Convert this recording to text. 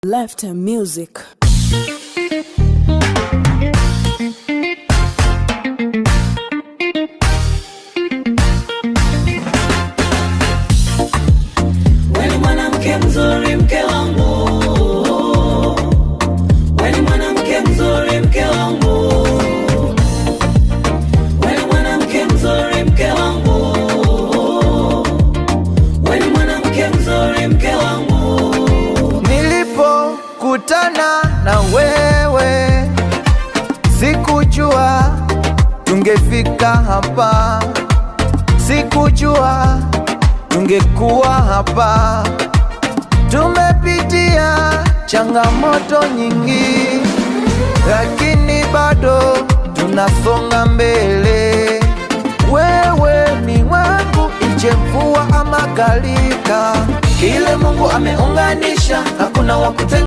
Lifetime Music. Wewe mwanamke mzuri, mke wangu. Wewe mwanamke mzuri, mke wangu. Wewe mwanamke mzuri, mke wangu. Wewe mwanamke mzuri, mke wangu. Nilipokutana na wewe sikujua tungefika hapa, sikujua tungekuwa hapa. Tumepitia changamoto nyingi, lakini bado tunasonga mbele. Wewe ni wangu, iche mvua ama gharika, kile Mungu ameunganisha hakuna wa kutenganisha.